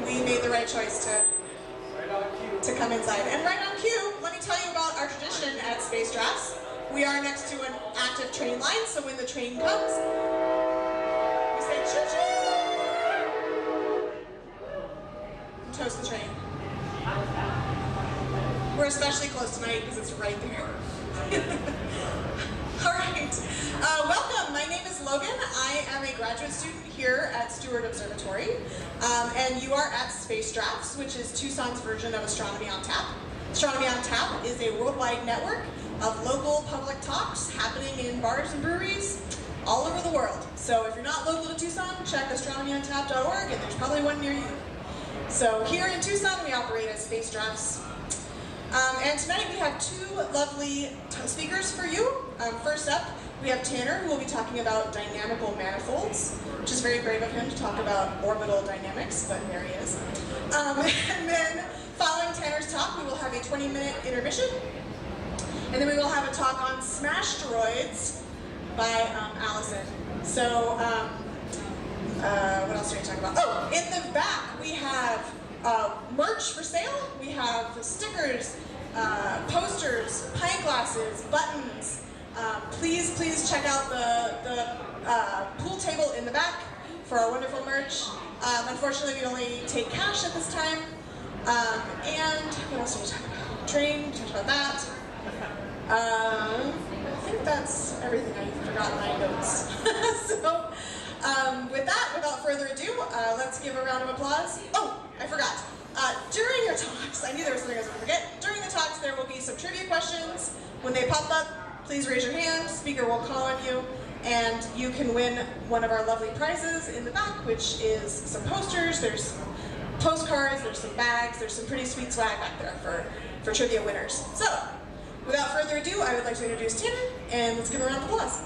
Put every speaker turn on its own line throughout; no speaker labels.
we made the right choice to come inside. And right on cue, let me tell you about our tradition at SpaceDrafts. We are next to an active train line, so when the train comes, we say choo-choo! Toast the train. We're especially close tonight because it's right there. All right, welcome. My name is Logan. I am a graduate student here at Stewart Observatory, and you are at SpaceDrafts, which is Tucson's version of Astronomy on Tap. Astronomy on Tap is a worldwide network of local public talks happening in bars and breweries all over the world. So if you're not local to Tucson, check astronomyontap.org, and there's probably one near you. So here in Tucson, we operate as SpaceDrafts. And tonight we have two lovely speakers for you. First up, we have Tanner, who will be talking about dynamical manifolds, which is very brave of him to talk about orbital dynamics, but there he is. And then following Tanner's talk, we will have a 20-minute intermission. And then we will have a talk on SMASHTROIDS by Allison. So, what else are we talking about? Oh, in the back we have merch for sale. We have stickers, posters, pint glasses, buttons. Please check out the pool table in the back for our wonderful merch. Unfortunately, we only take cash at this time. And what else are we talking about? Train, we talked about that. I think that's everything. I forgot my notes. So, with that, without further ado, let's give a round of applause. Oh, I forgot. During your talks, I knew there was something I was going to forget. During the talks, there will be some trivia questions. When they pop up, please raise your hand. Speaker will call on you, and you can win one of our lovely prizes in the back, which is some posters. There's postcards. There's some bags. There's some pretty sweet swag back there for trivia winners. So, without further ado, I would like to introduce Tanner, and let's give a round of applause.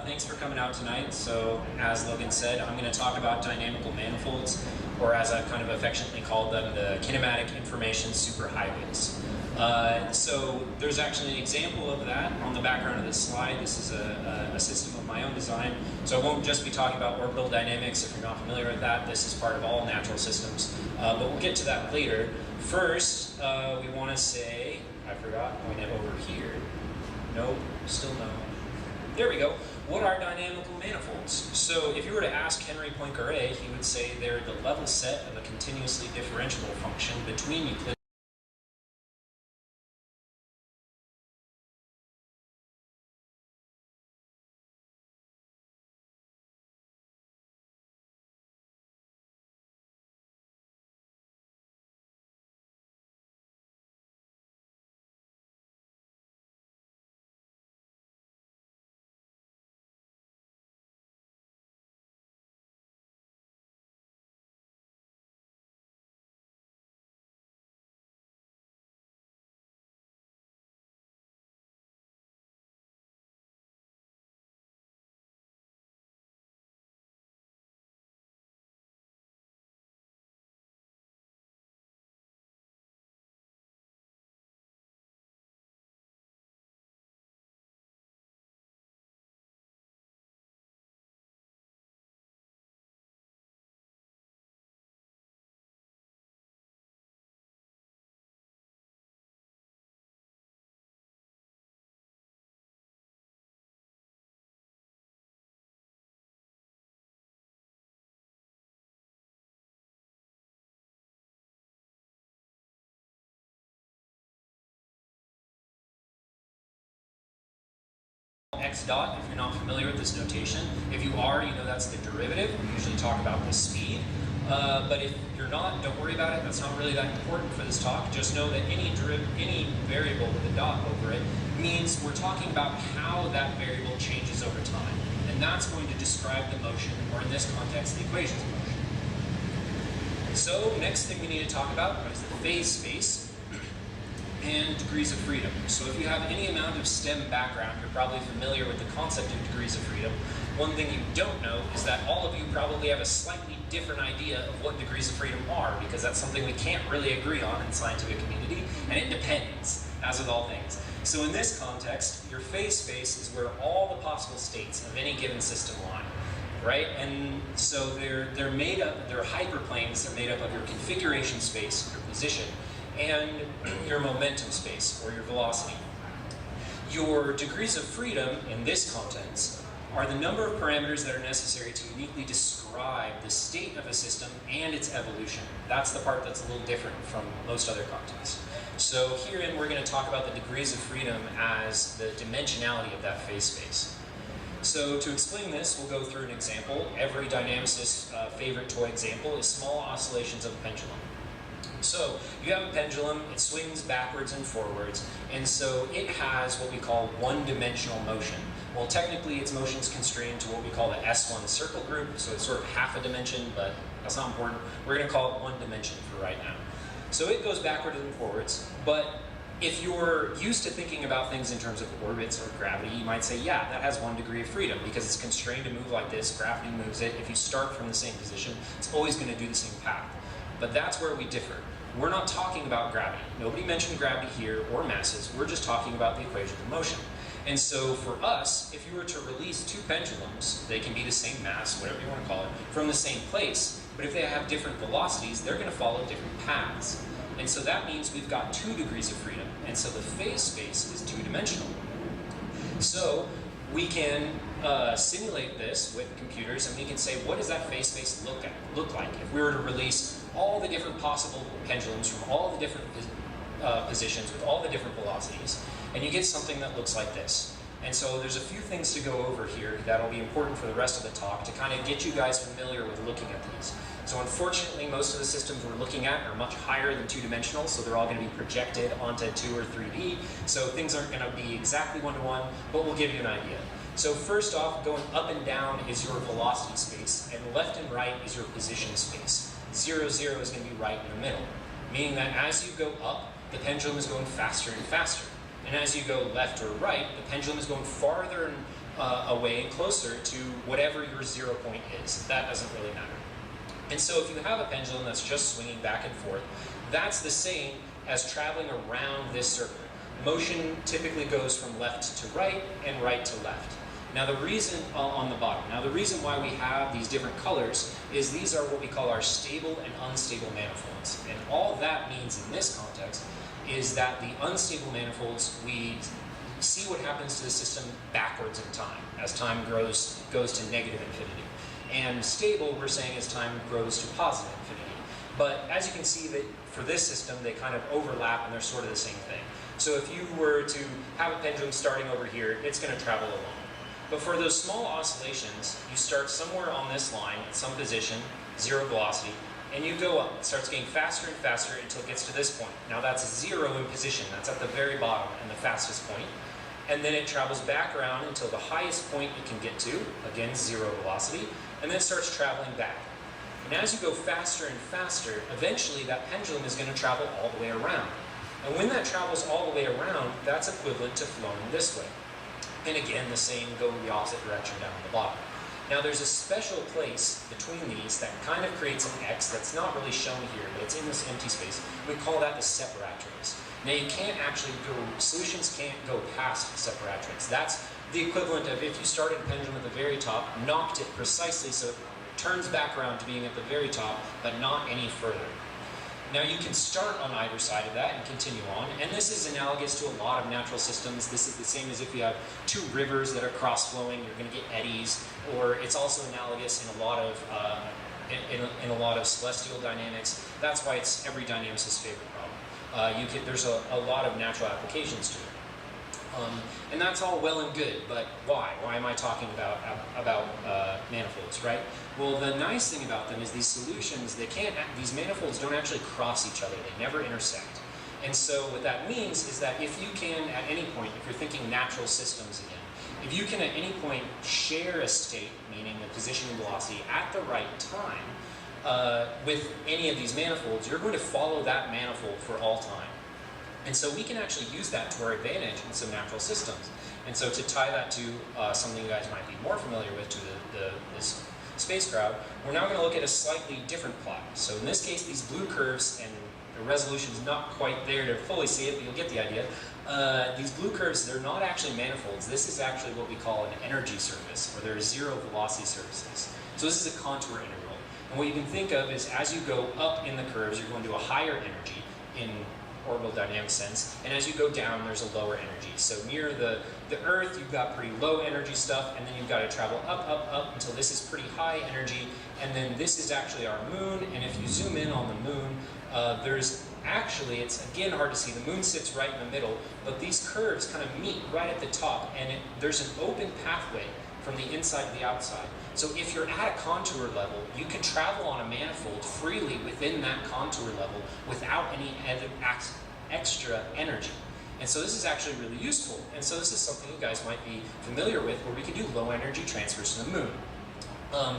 Thanks for coming out tonight. So, as Logan said, I'm going to talk about dynamical manifolds, or as I've kind of affectionately called them, the kinematic information superhighways. So, there's actually an example of that on the background of this slide. This is a system of my own design. So, I won't just be talking about orbital dynamics. If you're not familiar with that, this is part of all natural systems. But we'll get to that later. First, we want to say, I forgot, point it over here. Nope, still no. There we go. What are dynamical manifolds? So if you were to ask Henry Poincaré, he would say they're the level set of a continuously differentiable function between Euclidean x dot, if you're not familiar with this notation. If you are, you know that's the derivative. We usually talk about the speed. But if you're not, don't worry about it. That's not really that important for this talk. Just know that any variable with a dot over it means we're talking about how that variable changes over time. And that's going to describe the motion, or in this context, the equations of motion. So next thing we need to talk about is the phase space. and degrees of freedom. So if you have any amount of STEM background, you're probably familiar with the concept of degrees of freedom. One thing you don't know is that all of you probably have a slightly different idea of what degrees of freedom are, because that's something we can't really agree on in the scientific community, and it depends, as with all things. So in this context, your phase space is where all the possible states of any given system lie, right? And so they're made up, they're hyperplanes, they're made up of your configuration space, your position, and your momentum space, or your velocity. Your degrees of freedom in this context are the number of parameters that are necessary to uniquely describe the state of a system and its evolution. That's the part that's a little different from most other contexts. So herein we're going to talk about the degrees of freedom as the dimensionality of that phase space. So to explain this, we'll go through an example. Every dynamicist's favorite toy example is small oscillations of a pendulum. So you have a pendulum, it swings backwards and forwards, and so it has what we call one-dimensional motion. Well, technically its motion is constrained to what we call the S1 circle group, so it's sort of half a dimension, but that's not important. We're going to call it one dimension for right now. So it goes backwards and forwards, but if you're used to thinking about things in terms of orbits or gravity, you might say, yeah, that has 1 degree of freedom because it's constrained to move like this, gravity moves it. If you start from the same position, it's always going to do the same path. But that's where we differ. We're not talking about gravity. Nobody mentioned gravity here or masses. We're just talking about the equation of motion. And so for us, if you were to release 2 pendulums, they can be the same mass, whatever you want to call it, from the same place, but if they have different velocities, they're going to follow different paths. And so that means we've got 2 degrees of freedom, and so the phase space is 2-dimensional. So we can simulate this with computers, and we can say, what does that phase space look like if we were to release all the different possible pendulums from all the different positions with all the different velocities, and you get something that looks like this. And so there's a few things to go over here that'll be important for the rest of the talk to kind of get you guys familiar with looking at these. So unfortunately, most of the systems we're looking at are much higher than 2-dimensional, so they're all going to be projected onto 2 or 3D. So things aren't going to be exactly one-to-one, but we'll give you an idea. So first off, going up and down is your velocity space, and left and right is your position space. 0, 0 is going to be right in the middle, meaning that as you go up, the pendulum is going faster and faster. And as you go left or right, the pendulum is going farther away and closer to whatever your 0 point is. That doesn't really matter. And so if you have a pendulum that's just swinging back and forth, that's the same as traveling around this circle. Motion typically goes from left to right and right to left. Now the reason, on the bottom, now the reason why we have these different colors is these are what we call our stable and unstable manifolds. And all that means in this context is that the unstable manifolds, we see what happens to the system backwards in time, as time goes to negative infinity. And stable, we're saying, as time grows to positive infinity. But as you can see, that for this system, they kind of overlap and they're sort of the same thing. So if you were to have a pendulum starting over here, it's going to travel along. But for those small oscillations, you start somewhere on this line at some position, 0 velocity, and you go up. It starts getting faster and faster until it gets to this point. Now that's 0 in position. That's at the very bottom and the fastest point. And then it travels back around until the highest point it can get to, again 0 velocity, and then it starts traveling back. And as you go faster and faster, eventually that pendulum is going to travel all the way around. And when that travels all the way around, that's equivalent to flowing this way. And again, the same going the opposite direction down the bottom. Now there's a special place between these that kind of creates an X that's not really shown here, but it's in this empty space. We call that the separatrix. Now you can't actually go, solutions can't go past separatrix. That's the equivalent of if you started a pendulum at the very top, knocked it precisely so it turns back around to being at the very top, but not any further. Now you can start on either side of that and continue on, and this is analogous to a lot of natural systems. This is the same as if you have 2 rivers that are cross-flowing, you're going to get eddies, or it's also analogous in a lot of in a lot of celestial dynamics. That's why it's every dynamicist's favorite problem. There's a lot of natural applications to it. And that's all well and good, but why? Why am I talking about manifolds, right? Well, the nice thing about them is these solutions, these manifolds don't actually cross each other. They never intersect. And so what that means is that if you can, at any point, if you're thinking natural systems again, if you can at any point share a state, meaning the position and velocity, at the right time with any of these manifolds, you're going to follow that manifold for all time. And so we can actually use that to our advantage in some natural systems. And so to tie that to something you guys might be more familiar with, to this space crowd, we're now going to look at a slightly different plot. So in this case, these blue curves, and the resolution is not quite there to fully see it, but you'll get the idea. These blue curves, they're not actually manifolds. This is actually what we call an energy surface, or there are zero velocity surfaces. So this is a contour integral. And what you can think of is as you go up in the curves, you're going to a higher energy in orbital dynamic sense, and as you go down, there's a lower energy. So near the Earth, you've got pretty low energy stuff, and then you've got to travel up until this is pretty high energy, and then this is actually our moon, and if you zoom in on the moon, there's actually, it's again hard to see, the moon sits right in the middle, but these curves kind of meet right at the top, and there's an open pathway from the inside to the outside. So if you're at a contour level, you can travel on a manifold freely within that contour level without any extra energy. And so this is actually really useful. And so this is something you guys might be familiar with, where we can do low energy transfers to the moon.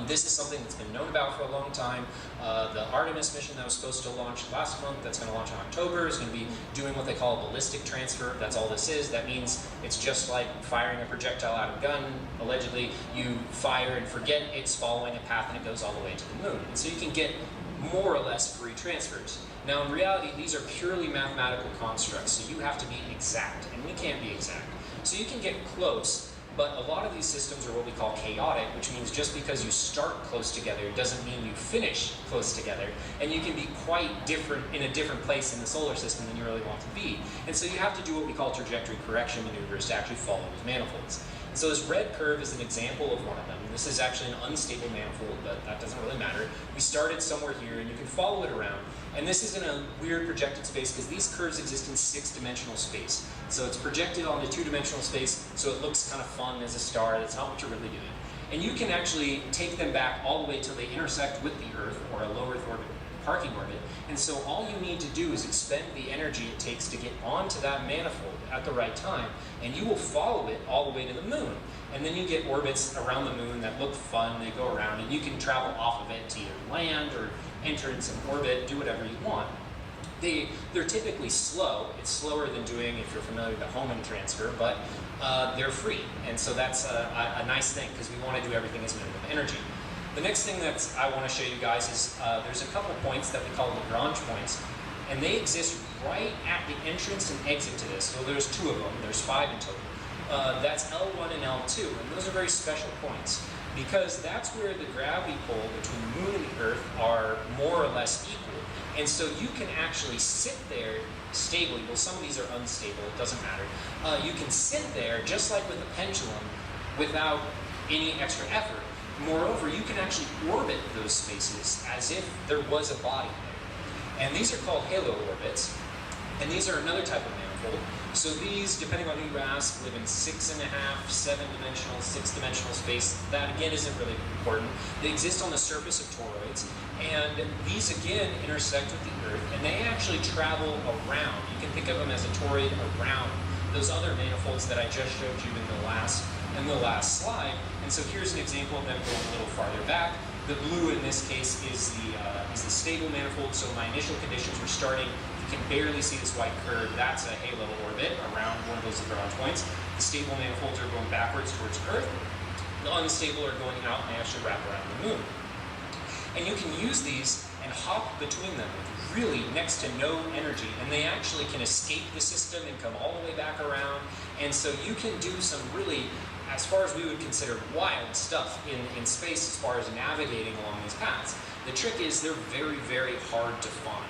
This is something that's been known about for a long time. The Artemis mission that was supposed to launch last month, that's going to launch in October, is going to be doing what they call a ballistic transfer. That's all this is. That means it's just like firing a projectile out of a gun. Allegedly, you fire and forget it's following a path and it goes all the way to the moon. And so you can get more or less free transfers. Now in reality, these are purely mathematical constructs, so you have to be exact, and we can't be exact. So you can get close, but a lot of these systems are what we call chaotic, which means just because you start close together doesn't mean you finish close together, and you can be quite different in a different place in the solar system than you really want to be. And so you have to do what we call trajectory correction maneuvers to actually follow these manifolds. And so this red curve is an example of one of them. This is actually an unstable manifold, but that doesn't really matter. We started somewhere here, and you can follow it around. And this is in a weird projected space because these curves exist in 6-dimensional space. So it's projected onto 2-dimensional space, so it looks kind of fun as a star. That's not what you're really doing. And you can actually take them back all the way till they intersect with the Earth, or a low Earth orbit, parking orbit. And so all you need to do is expend the energy it takes to get onto that manifold at the right time, and you will follow it all the way to the moon. And then you get orbits around the moon that look fun, they go around, and you can travel off of it to either land or enter in some orbit, do whatever you want. They're typically slow. It's slower than doing, if you're familiar with the Hohmann transfer, but they're free. And so that's a nice thing, because we want to do everything as minimum energy. The next thing that I want to show you guys is there's a couple points that we call Lagrange points, and they exist right at the entrance and exit to this. So there's 2 of them. There's 5 in total. That's L1 and L2, and those are very special points, because that's where the gravity pull between the moon and the Earth are more or less equal. And so you can actually sit there stably. Well, some of these are unstable, it doesn't matter. You can sit there just like with a pendulum without any extra effort. Moreover, you can actually orbit those spaces as if there was a body there. And these are called halo orbits, and these are another type of manifold. So these, depending on who you ask, live in 6.5, 7-dimensional, 6-dimensional space. That again isn't really important. They exist on the surface of toroids, and these again intersect with the Earth, and they actually travel around. You can think of them as a toroid around those other manifolds that I just showed you in the last slide. And so here's an example of them going a little farther back. The blue in this case is the stable manifold. So my initial conditions were starting. You can barely see this white curve. That's a halo orbit around one of those Lagrange points. The stable manifolds are going backwards towards Earth. The unstable are going out and they actually wrap around the moon. And you can use these and hop between them with really next to no energy, and they actually can escape the system and come all the way back around. And so you can do some really, as far as we would consider, wild stuff in space as far as navigating along these paths. The trick is they're very, very hard to find.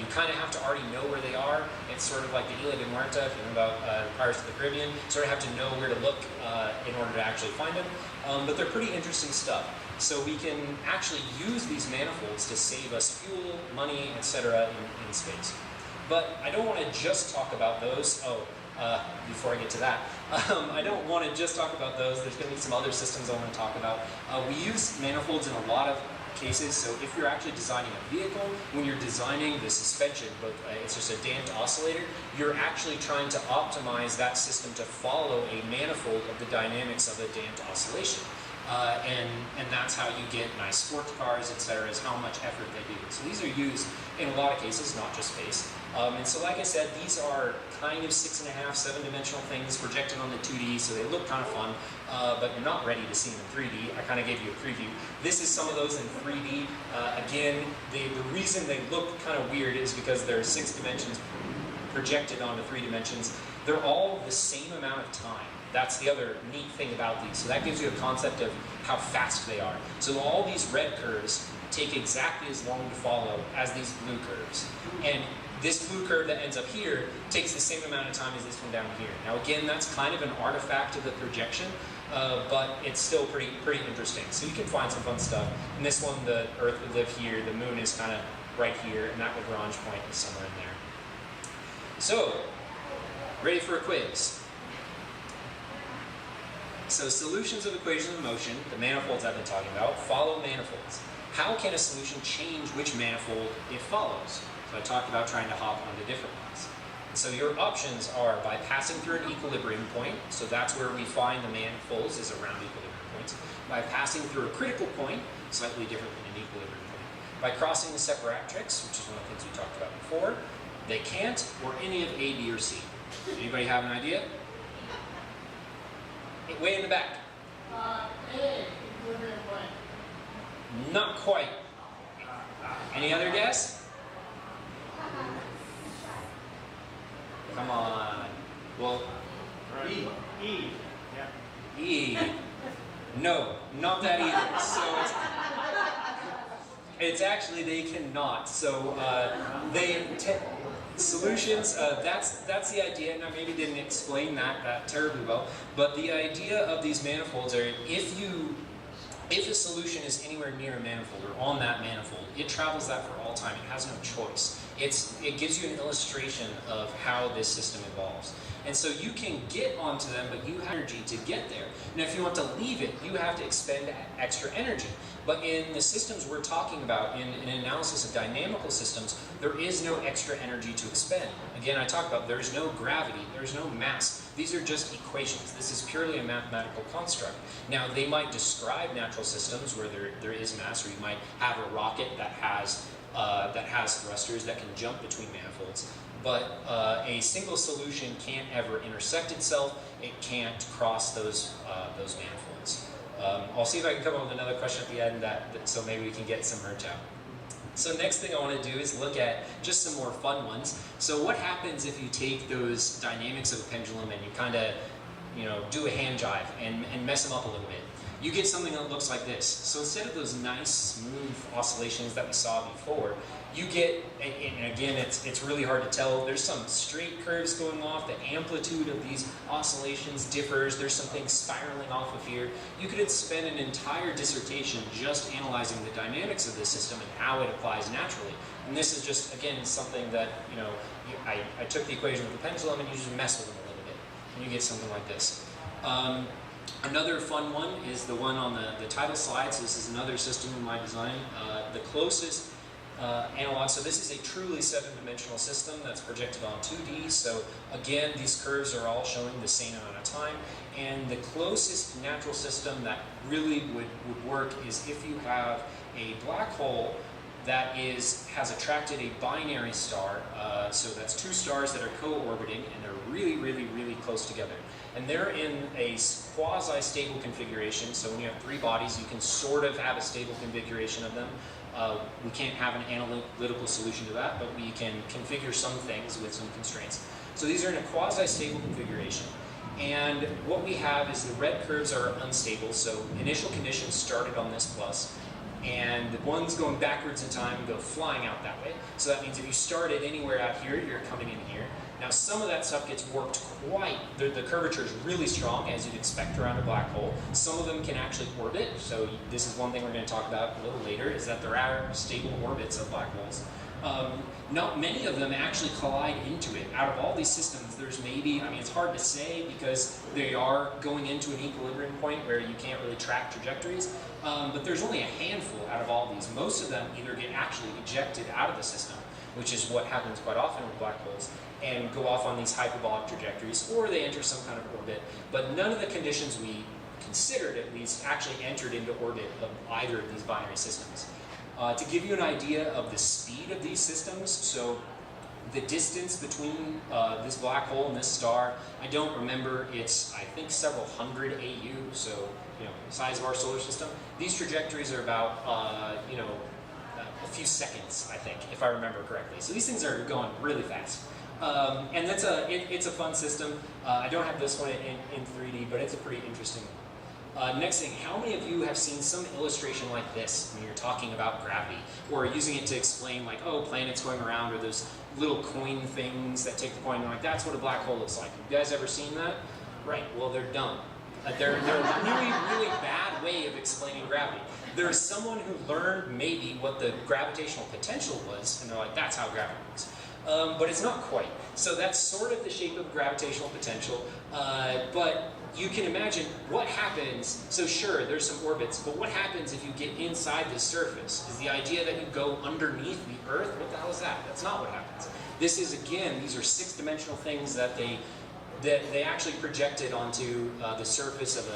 You kind of have to already know where they are. It's sort of like the Isla de Muerta, if you know about Pirates of the Caribbean. Sort of have to know where to look in order to actually find them. But they're pretty interesting stuff. So we can actually use these manifolds to save us fuel, money, etc. in space. But I don't want to just talk about those. Before I get to that, I don't want to just talk about those. There's going to be some other systems I want to talk about. We use manifolds in a lot of cases. So if you're actually designing a vehicle, when you're designing the suspension, but it's just a damped oscillator, you're actually trying to optimize that system to follow a manifold of the dynamics of a damped oscillation. and that's how you get nice sports cars, etc., is how much effort they do. So these are used in a lot of cases, not just space. And so like I said, these are kind of 6.5, 7-dimensional things projected on the 2D, so they look kind of fun, but you're not ready to see them in 3D. I kind of gave you a preview. This is some of those in 3D. Again, the reason they look kind of weird is because they're 6 dimensions projected onto 3 dimensions. They're all the same amount of time. That's the other neat thing about these. So that gives you a concept of how fast they are. So all these red curves take exactly as long to follow as these blue curves. And this blue curve that ends up here takes the same amount of time as this one down here. Now again, that's kind of an artifact of the projection, but it's still pretty interesting. So you can find some fun stuff. And this one, the Earth would live here, the moon is kind of right here, and that Lagrange point is somewhere in there. So, ready for a quiz. So solutions of equations of motion, the manifolds I've been talking about, follow manifolds. How can a solution change which manifold it follows? So I talked about trying to hop onto different ones. And so your options are by passing through an equilibrium point, so that's where we find the manifolds, is around equilibrium points. By passing through a critical point, slightly different than an equilibrium point. By crossing the separatrix, which is one of the things we talked about before. They can't, or any of A, B, or C. Anybody have an idea? Way in the back.
A, equilibrium point.
Not quite. Any other guess? Come on. Well,
E. Yeah.
E. No, not that either. So it's actually they cannot. So solutions. That's the idea. Now maybe didn't explain that terribly well, but the idea of these manifolds are if a solution is anywhere near a manifold or on that manifold, it travels that for all time. It has no choice. It gives you an illustration of how this system evolves. And so you can get onto them, but you have energy to get there. Now if you want to leave it, you have to expend extra energy. But in the systems we're talking about, in an analysis of dynamical systems, there is no extra energy to expend. Again, I talked about there's no gravity, there's no mass. These are just equations. This is purely a mathematical construct. Now, they might describe natural systems where there is mass, or you might have a rocket that has thrusters that can jump between manifolds. But a single solution can't ever intersect itself. It can't cross those manifolds. I'll see if I can come up with another question at the end, so maybe we can get some merge out. So next thing I want to do is look at just some more fun ones. So what happens if you take those dynamics of a pendulum and you kind of, do a hand jive and mess them up a little bit? You get something that looks like this. So instead of those nice, smooth oscillations that we saw before, you get, and again, it's really hard to tell, there's some straight curves going off, the amplitude of these oscillations differs, there's some things spiraling off of here. You could spend an entire dissertation just analyzing the dynamics of this system and how it applies naturally. And this is just, again, something that, I took the equation of the pendulum and you just mess with them a little bit, and you get something like this. Another fun one is the one on the title slide. So this is another system in my design. The closest analog, so this is a truly 7-dimensional system that's projected on 2D. So again, these curves are all showing the same amount of time. And the closest natural system that really would work is if you have a black hole that has attracted a binary star. So that's two stars that are co-orbiting, and they're really, really, really close together. And they're in a quasi-stable configuration, so when you have three bodies, you can sort of have a stable configuration of them. We can't have an analytical solution to that, but we can configure some things with some constraints. So these are in a quasi-stable configuration. And what we have is the red curves are unstable, so initial conditions started on this plus, and the ones going backwards in time go flying out that way. So that means if you started anywhere out here, you're coming in here. Now some of that stuff gets worked the curvature is really strong, as you'd expect around a black hole. Some of them can actually orbit, so this is one thing we're going to talk about a little later, is that there are stable orbits of black holes. Not many of them actually collide into it. Out of all these systems, there's maybe, it's hard to say because they are going into an equilibrium point where you can't really track trajectories, but there's only a handful out of all these. Most of them either get actually ejected out of the system, which is what happens quite often with black holes, and go off on these hyperbolic trajectories, or they enter some kind of orbit. But none of the conditions we considered at least, actually entered into orbit of either of these binary systems. To give you an idea of the speed of these systems, so the distance between this black hole and this star, I don't remember, it's I think several hundred AU, so the size of our solar system. These trajectories are about a few seconds, I think, if I remember correctly. So these things are going really fast. And that's it's a fun system. I don't have this one in 3D, but it's a pretty interesting one. Next thing, how many of you have seen some illustration like this when you're talking about gravity, or using it to explain like, oh, planets going around, or those little coin things that take the coin, and like, that's what a black hole looks like. You guys ever seen that? Right, well, they're dumb. They're a really, really bad way of explaining gravity. There's someone who learned maybe what the gravitational potential was, and they're like, that's how gravity works. But it's not quite. So that's sort of the shape of gravitational potential, but you can imagine what happens. So sure, there's some orbits, but what happens if you get inside the surface? Is the idea that you go underneath the Earth? What the hell is that? That's not what happens. This is, again, these are six-dimensional things that they actually projected onto the surface of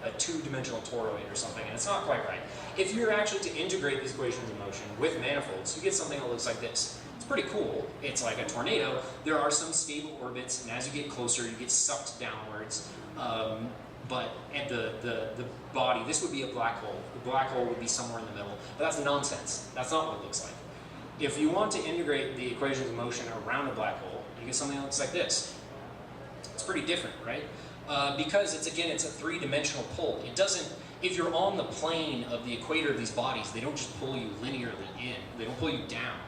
a two-dimensional toroid or something, and it's not quite right. If you're actually to integrate these equations of motion with manifolds, you get something that looks like this. It's pretty cool. It's like a tornado. There are some stable orbits, and as you get closer, you get sucked downwards. But at the body, this would be a black hole. The black hole would be somewhere in the middle, but that's nonsense. That's not what it looks like. If you want to integrate the equations of motion around a black hole, you get something that looks like this. It's pretty different, right? Because it's a three-dimensional pull. It doesn't, if you're on the plane of the equator of these bodies, they don't just pull you linearly in. They don't pull you down.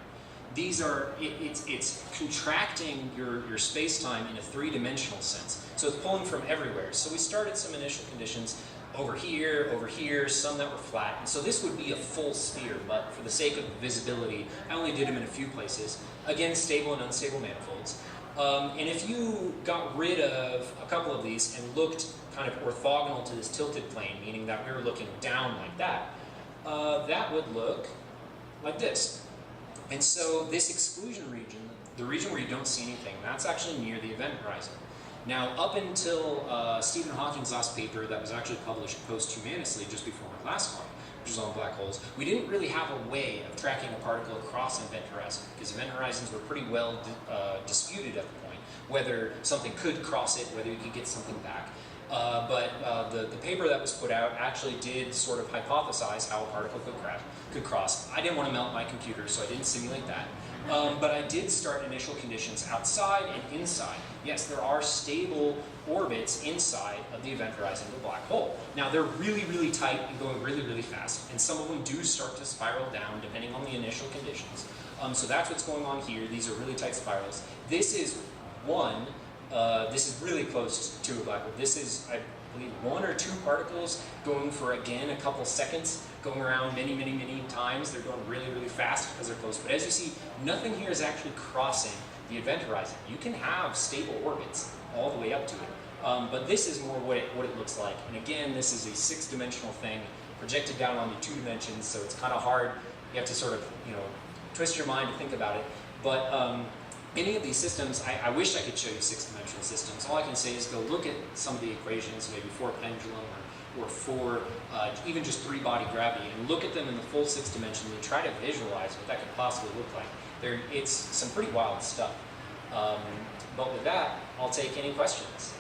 These are, it's contracting your space-time in a three-dimensional sense. So it's pulling from everywhere. So we started some initial conditions over here, some that were flat. And so this would be a full sphere, but for the sake of visibility, I only did them in a few places. Again, stable and unstable manifolds. And if you got rid of a couple of these and looked kind of orthogonal to this tilted plane, meaning that we were looking down like that, that would look like this. And so this exclusion region, the region where you don't see anything, that's actually near the event horizon. Now, up until Stephen Hawking's last paper that was actually published posthumously just before my last one, which is on black holes, we didn't really have a way of tracking a particle across an event horizon, because event horizons were pretty well disputed at the point, whether something could cross it, whether you could get something back. But the paper that was put out actually did sort of hypothesize how a particle could cross. I didn't want to melt my computer, so I didn't simulate that. But I did start initial conditions outside and inside. Yes, there are stable orbits inside of the event horizon of a black hole. Now, they're really, really tight and going really, really fast, and some of them do start to spiral down depending on the initial conditions. So that's what's going on here. These are really tight spirals. This is one. This is really close to a black hole. This is, I believe, one or two particles going for, again, a couple seconds, going around many, many, many times. They're going really, really fast because they're close. But as you see, nothing here is actually crossing the event horizon. You can have stable orbits all the way up to it. But this is more what it looks like. And again, this is a six-dimensional thing projected down onto 2 dimensions, so it's kind of hard. You have to sort of, twist your mind to think about it. But any of these systems, I wish I could show you 6-dimensional systems. All I can say is go look at some of the equations, maybe for pendulum or for even just 3-body gravity, and look at them in the full 6 dimensions and try to visualize what that could possibly look like. It's some pretty wild stuff. But with that, I'll take any questions.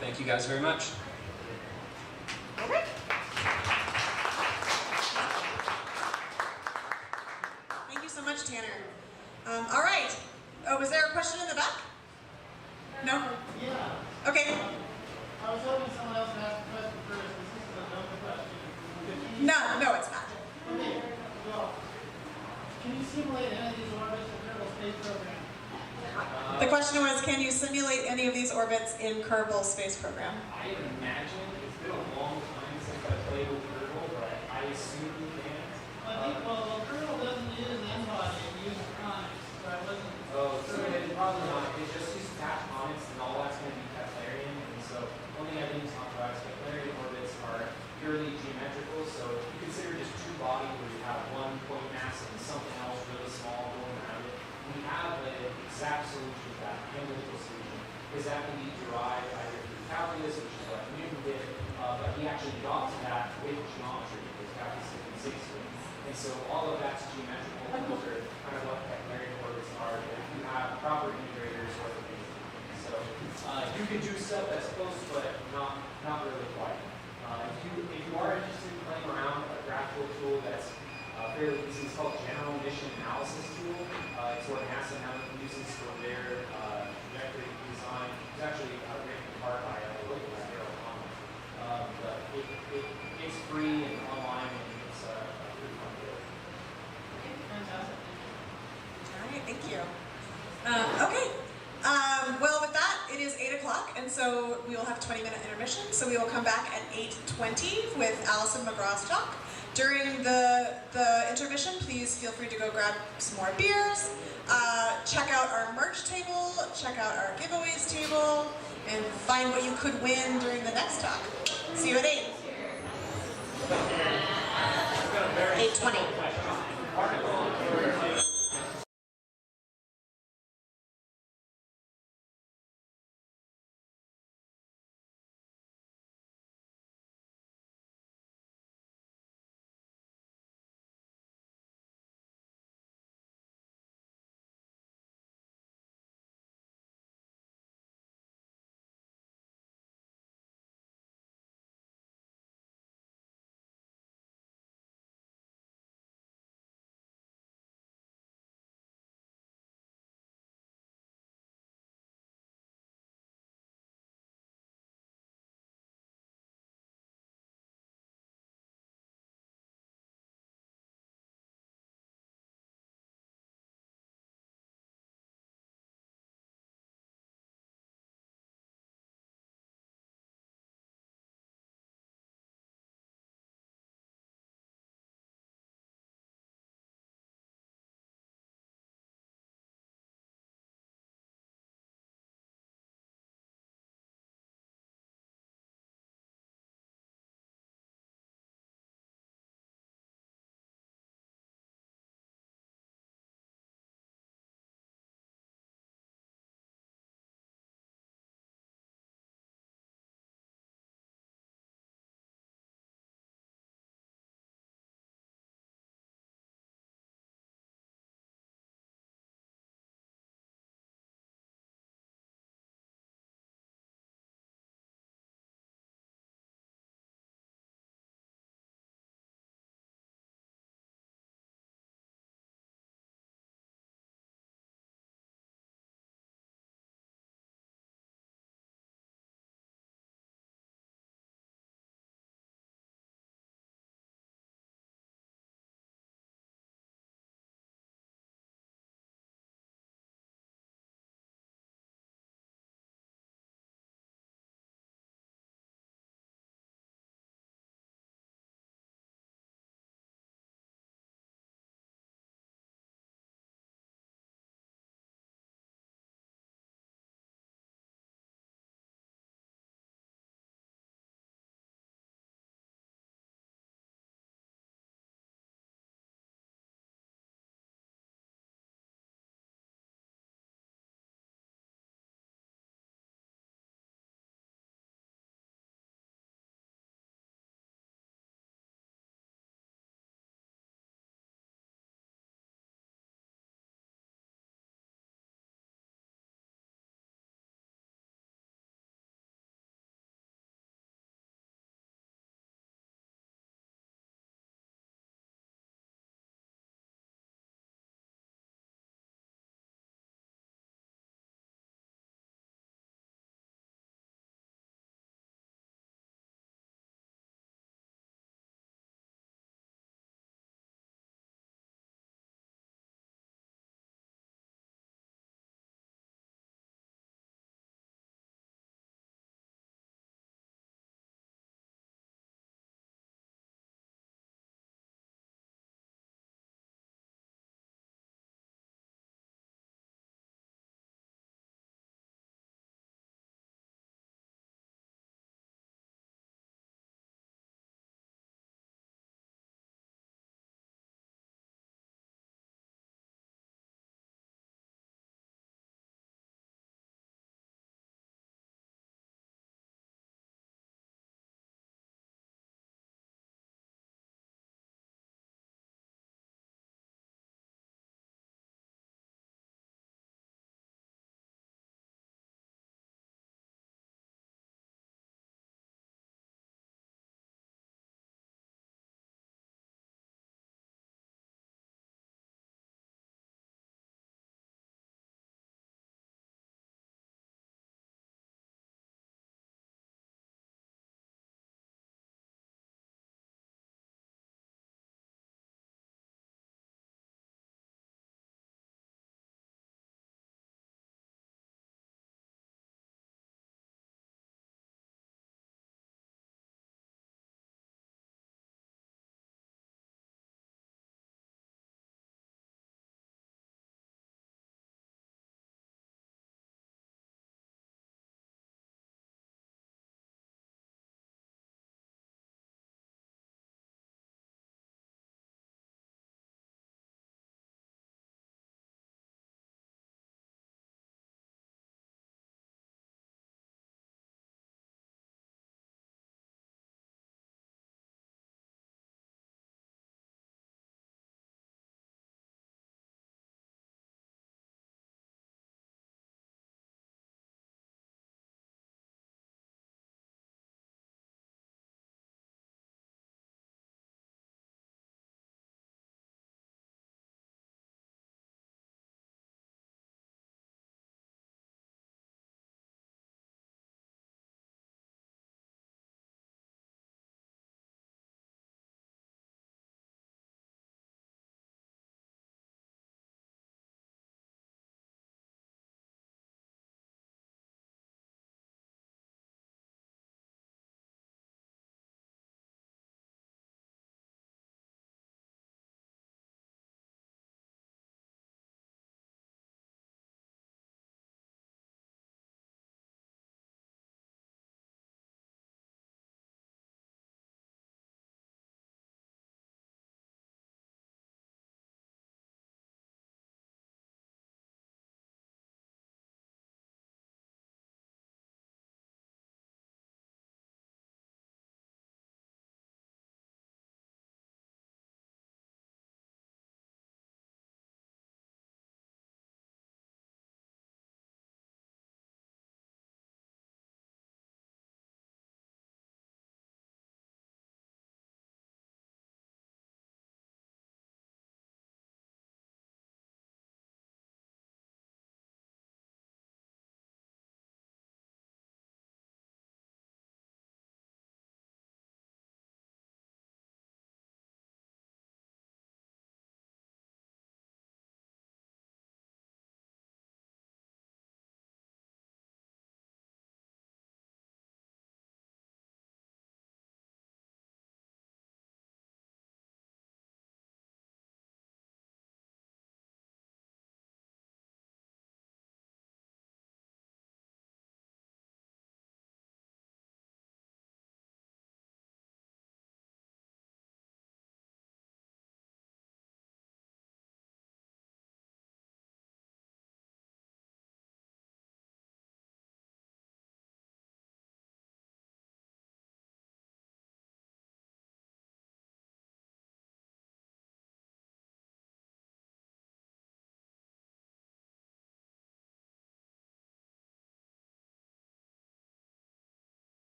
Thank you guys very much.
Okay. Thank you so much, Tanner. All right. Oh, was there a question in the back? No?
Yeah.
Okay.
I was hoping someone else would ask a question first. This is a dumb question.
No, it's not.
Okay. Well, can you simulate any of these orbits in the Kerbal Space Program?
The question was, can you simulate any of these orbits in Kerbal Space Program?
I imagine it's been a long time since I played with Kerbal, but I assume you can.
I think, well, Kerbal doesn't use an n-body, it uses conics, so I wasn't...
Oh, so it probably not. It just uses tactonics, and all that's going to be Keplerian, and so one thing I didn't talk about
exact solution to that, analytical solution, because that can be derived either through calculus, which is what Newton did, but he actually got to that with geometry, because calculus is physics. And so all of that's geometrical. Those are kind of what Keplerian orbits are. If you have proper integrators or things. So you can do stuff that's close, but not really quite. If you are interested in playing around with a graphical tool that's fairly easy, it's called General Mission Analysis Tool. It's what NASA now uses for their trajectory design. It's actually written in part by a local Harold Thomas. But it's free and online, and it's pretty fun to do.
Fantastic.
All right, thank you. Okay. Well, with that, it is 8 o'clock, and so we will have a 20-minute intermission. So we will come back at 8:20 with Alison McGraw's talk. During the intermission, please feel free to go grab some more beers, check out our merch table, check out our giveaways table, and find what you could win during the next talk. See you at 8. 8:20.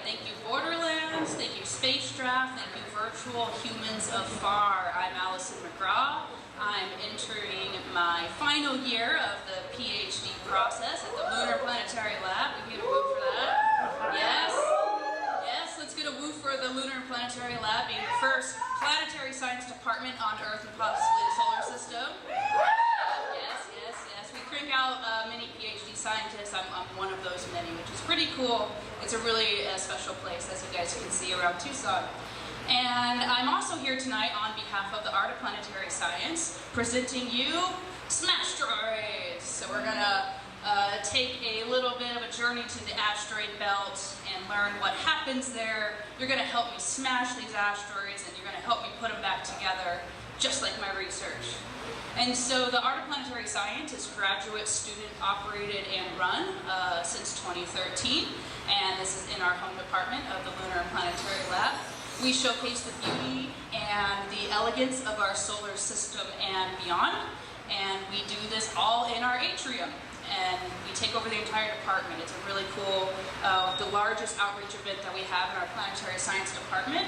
Thank you Borderlands, thank you SpaceDrafts, thank you virtual humans afar. I'm Allison McGraw. I'm entering my final year of the PhD process at the Lunar Planetary Lab. We get a woo for that. Yes. Yes, let's get a woo for the Lunar Planetary Lab being the first planetary science department on Earth and possibly the solar system. Yes, yes, yes. We crank out many PhD scientists. I'm one of those many, which is pretty cool. It's a really special place, as you guys can see around Tucson. And I'm also here tonight on behalf of the Art of Planetary Science, presenting you SMASHTROIDS. So we're gonna take a little bit of a journey to the asteroid belt and learn what happens there. You're gonna help me smash these asteroids and you're gonna help me put them back together, just like my research. And so the Art of Planetary Science is graduate, student operated and run since 2013. And this is in our home department of the Lunar and Planetary Lab. We showcase the beauty and the elegance of our solar system and beyond. And we do this all in our atrium. And we take over the entire department. It's a really cool, the largest outreach event that we have in our planetary science department.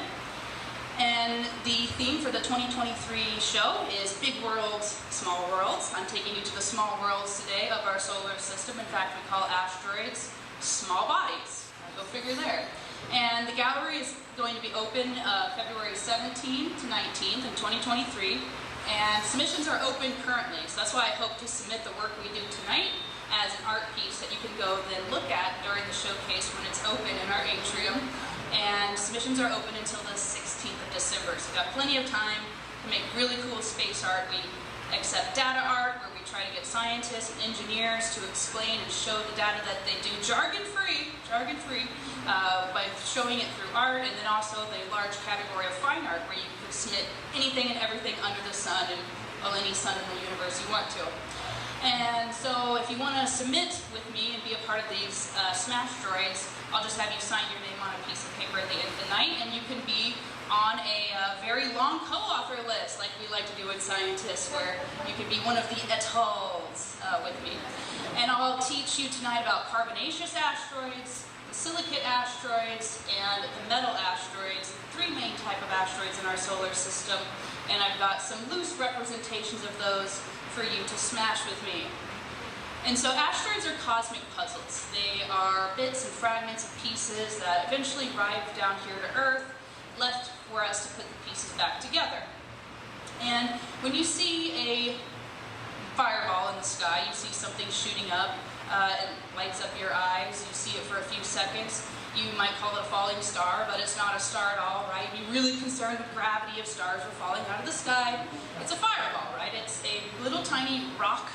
And the theme for the 2023 show is Big Worlds, Small Worlds. I'm taking you to the small worlds today of our solar system. In fact, we call asteroids small bodies. Go figure there. And the gallery is going to be open February 17th to 19th in 2023. And submissions are open currently. So that's why I hope to submit the work we do tonight as an art piece that you can go then look at during the showcase when it's open in our atrium. And submissions are open until the 16th of December. So we've got plenty of time to make really cool space art. We accept data art where we try to get scientists and engineers to explain and show the data that they do jargon-free, by showing it through art, and then also the large category of fine art where you could submit anything and everything under the sun and any sun in the universe you want to. And so if you want to submit with me and be a part of these SMASHTROIDS, I'll just have you sign your name on a piece of paper at the end of the night, and you can be on a very long co-author list, like we like to do with scientists, where you can be one of the etols with me. And I'll teach you tonight about carbonaceous asteroids, the silicate asteroids, and the metal asteroids, the three main type of asteroids in our solar system. And I've got some loose representations of those for you to smash with me. And so asteroids are cosmic puzzles. They are bits and fragments of pieces that eventually arrive down here to Earth, left for us to put the pieces back together. And when you see a fireball in the sky, you see something shooting up, it lights up your eyes, you see it for a few seconds, you might call it a falling star, but it's not a star at all, right? You're really concerned with gravity of stars are falling out of the sky. It's a fireball, right? It's a little tiny rock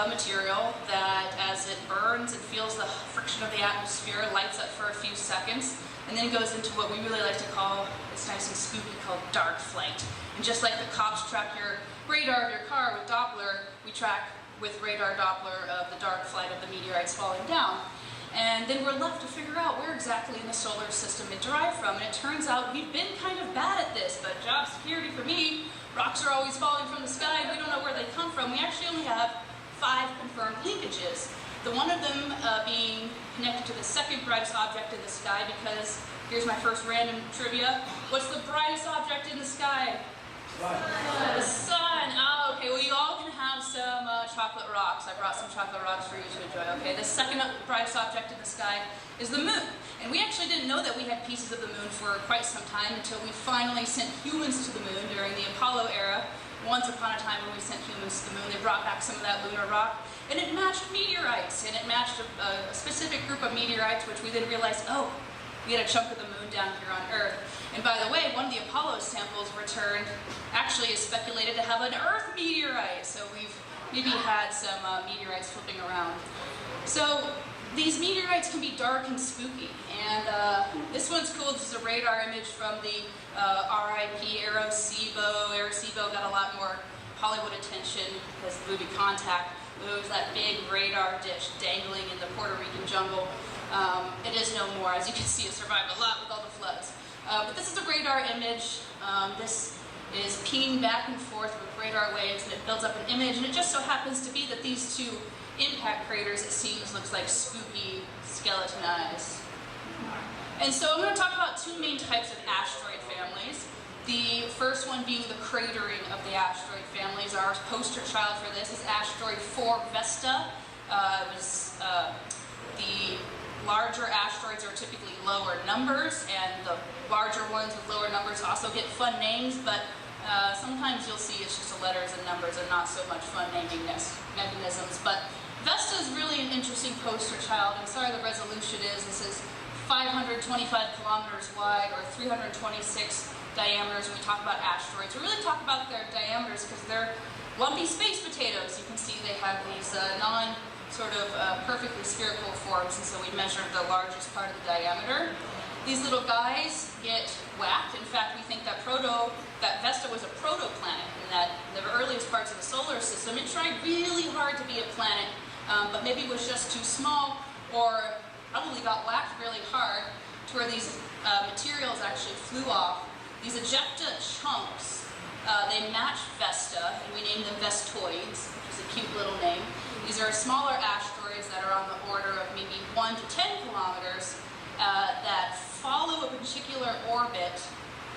material that, as it burns and feels the friction of the atmosphere, lights up for a few seconds, and then goes into what we really like to call, it's nice and spooky, called dark flight. And just like the cops track your radar of your car with Doppler, we track with radar Doppler of the dark flight of the meteorites falling down. And then we're left to figure out where exactly in the solar system it derived from. And it turns out we've been kind of bad at this, but job security for me, rocks are always falling from the sky, we don't know where they come from. We actually only have 5 confirmed linkages. The one of them being connected to the second brightest object in the sky, because here's my first random trivia. What's the brightest object in the sky? The sun. Oh, okay, well you all can have some chocolate rocks. I brought some chocolate rocks for you to enjoy. Okay, the second brightest object in the sky is the moon. And we actually didn't know that we had pieces of the moon for quite some time until we finally sent humans to the moon during the Apollo era. Once upon a time when we sent humans to the moon, they brought back some of that lunar rock, and it matched meteorites, and it matched a specific group of meteorites, which we then realized, oh, we had a chunk of the moon down here on Earth. And by the way, one of the Apollo samples returned actually is speculated to have an Earth meteorite, so we've maybe had some meteorites flipping around. So these meteorites can be dark and spooky, and this one's cool. This is a radar image from the RIP Arecibo. Arecibo got a lot more Hollywood attention because the movie Contact. There was that big radar dish dangling in the Puerto Rican jungle. It is no more. As you can see, it survived a lot with all the floods. But this is a radar image. This is pinging back and forth with radar waves, and it builds up an image. And it just so happens to be that these two impact craters, it seems, looks like spooky skeleton eyes. And so I'm going to talk about two main types of asteroid families. The first one being the cratering of the asteroid families. Our poster child for this is asteroid 4 Vesta. The larger asteroids are typically lower numbers, and the larger ones with lower numbers also get fun names, but sometimes you'll see it's just the letters and numbers and not so much fun naming mechanisms. But Vesta is really an interesting poster child, and sorry the resolution is, this is 525 kilometers wide or 326 diameters when we talk about asteroids. We really talk about their diameters because they're lumpy space potatoes. You can see they have these perfectly spherical forms, and so we measured the largest part of the diameter. These little guys get whacked. In fact, we think that Vesta was a protoplanet, and that the earliest parts of the solar system, it tried really hard to be a planet, but maybe it was just too small, or probably got whacked really hard to where these materials actually flew off. These ejecta chunks, they match Vesta, and we named them Vestoids, which is a cute little name. These are smaller asteroids that are on the order of maybe 1 to 10 kilometers that follow a particular orbit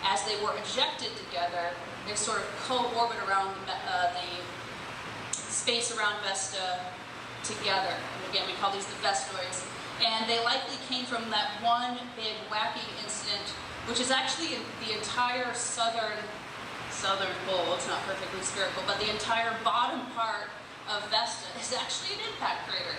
as they were ejected together. They sort of co-orbit around the space around Vesta together. And again, we call these the Vestoids. And they likely came from that one big wacky incident, which is actually the entire southern pole. It's not perfectly spherical, but the entire bottom part of Vesta is actually an impact crater.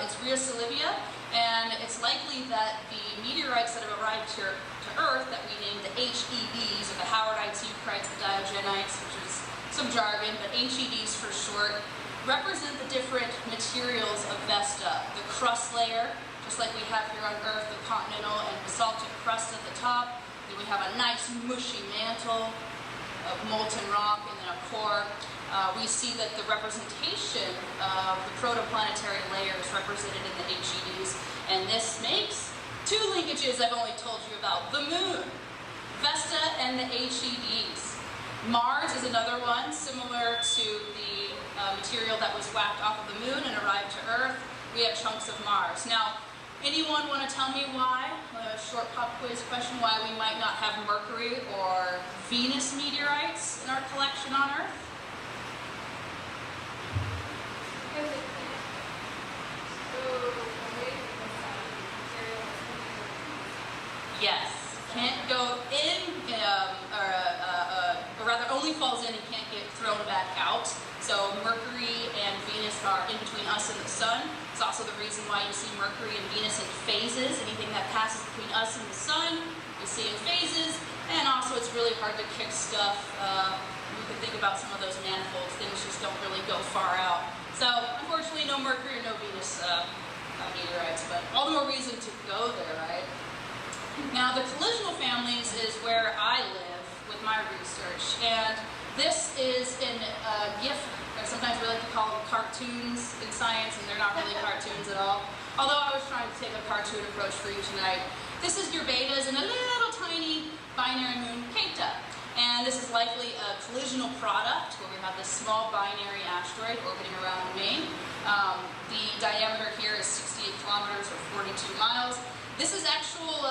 It's Rhea Silivia, and it's likely that the meteorites that have arrived here to Earth, that we named the HEDs, or the Howardites, Eucrites, the Diogenites, which is some jargon, but HEDs for short, represent the different materials of Vesta. The crust layer, just like we have here on Earth, the continental and basaltic crust at the top. Then we have a nice mushy mantle of molten rock, and then a core. We see that the representation of the protoplanetary layer is represented in the HEDs, and this makes two linkages I've only told you about. The moon, Vesta, and the HEDs. Mars is another one, similar to the material that was whacked off of the moon and arrived to Earth. We have chunks of Mars. Now, anyone want to tell me why, a short pop quiz question, why we might not have Mercury or Venus meteorites in our collection on Earth? Yes, can't go in, or rather only falls in and can't get thrown back out. So Mercury and Venus are in between us and the sun. It's also the reason why you see Mercury and Venus in phases. Anything that passes between us and the sun, you see in phases. And also it's really hard to kick stuff. You can think about some of those manifolds, things just don't really go far out. So unfortunately no Mercury or no Venus meteorites, but all the more reason to go there, right? Now the collisional families is where I live with my research, and this is in GIF, or sometimes we like to call them cartoons in science, and they're not really cartoons at all. Although I was trying to take a cartoon approach for you tonight. This is your betas and a little tiny binary moon Keta. And this is likely a collisional product where we have this small binary asteroid orbiting around the main. The diameter here is 68 kilometers or 42 miles. This is actual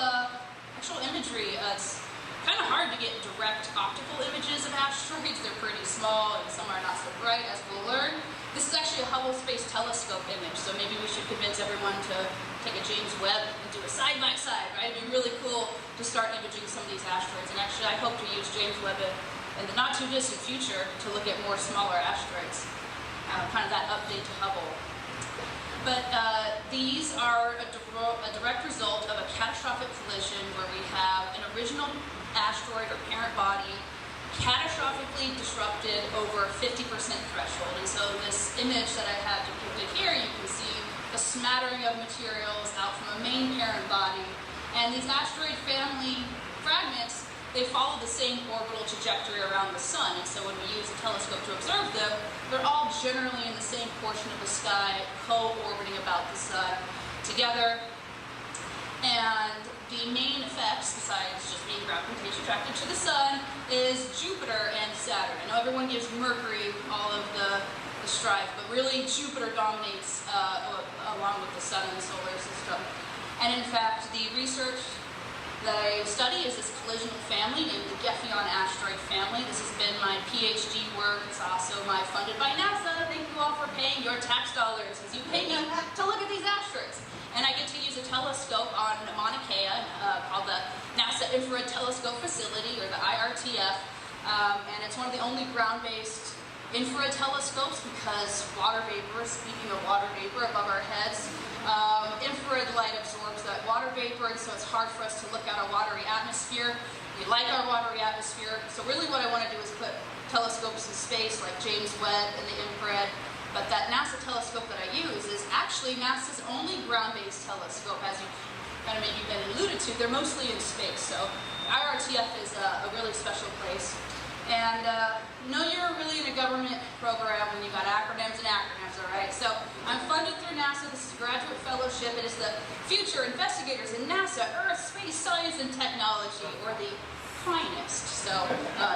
imagery. It's kind of hard to get direct optical images of asteroids. They're pretty small and some are not so bright, as we'll learn. This is actually a Hubble Space Telescope image, so maybe we should convince everyone to take a James Webb and do a side-by-side, right? It'd be really cool to start imaging some of these asteroids. And actually, I hope to use James Webb in the not-too-distant future to look at more smaller asteroids, kind of that update to Hubble. But these are a direct result of a catastrophic collision where we have an original asteroid or parent body catastrophically disrupted over 50% threshold. And so this image that I have depicted here, you can see a smattering of materials out from a main parent body. And these asteroid family fragments, they follow the same orbital trajectory around the sun. And so when we use a telescope to observe them, they're all generally in the same portion of the sky, co-orbiting about the sun together. And the main effects, besides just being gravitationally attracted to the sun, is Jupiter and Saturn. I know everyone gives Mercury all of the strife, but really Jupiter dominates along with the sun in the solar system. And in fact, the research study is this collisional family named the Gefion asteroid family. This has been my PhD work. It's also funded by NASA. Thank you all for paying your tax dollars as you pay me to look at these asteroids. And I get to use a telescope on Mauna Kea called the NASA Infrared Telescope Facility, or the IRTF. And it's one of the only ground-based infrared telescopes because water vapor, speaking of water vapor above our heads, infrared light absorbs that water vapor, and so it's hard for us to look at our watery atmosphere. We like our watery atmosphere, so really what I want to do is put telescopes in space like James Webb and the infrared. But that NASA telescope that I use is actually NASA's only ground-based telescope, as you kind of maybe been alluded to. They're mostly in space, so IRTF is a really special place. And you're really in a government program when you've got acronyms and acronyms, all right? So I'm funded through NASA. This is a graduate fellowship. It is the Future Investigators in NASA, Earth, Space, Science, and Technology, or the finest. So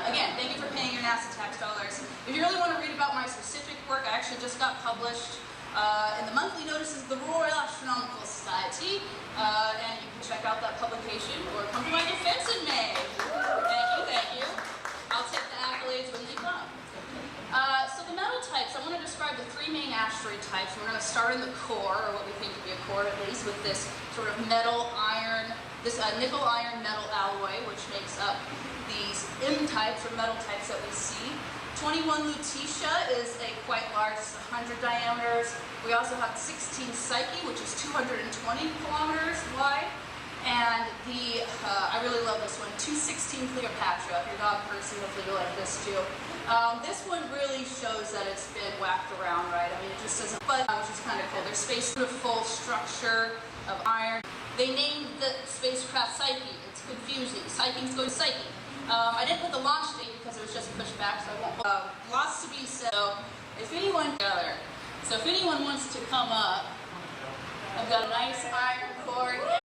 again, thank you for paying your NASA tax dollars. If you really want to read about my specific work, I actually just got published in the monthly notices of the Royal Astronomical Society, and you can check out that publication or come to my defense in May. Thank you. I'll take the accolades when they come. So the metal types, I want to describe the three main asteroid types. We're going to start in the core, or what we think would be a core at least, with this sort of metal iron, this nickel iron metal alloy, which makes up these M types or metal types that we see. 21 Lutetia is a quite large, it's 100 diameters. We also have 16 Psyche, which is 220 kilometers wide. And I really love this one, 216 Cleopatra. If you're a dog person, hopefully you'll like this too. This one really shows that it's been whacked around, right? I mean, it just doesn't, but which is kind of cool. There's space with a full structure of iron. They named the spacecraft Psyche. It's confusing. Psyche's going Psyche. I didn't put the launch date because it was just pushed back, so I won't. Lots to be said. So if anyone wants to come up, I've got a nice iron core here.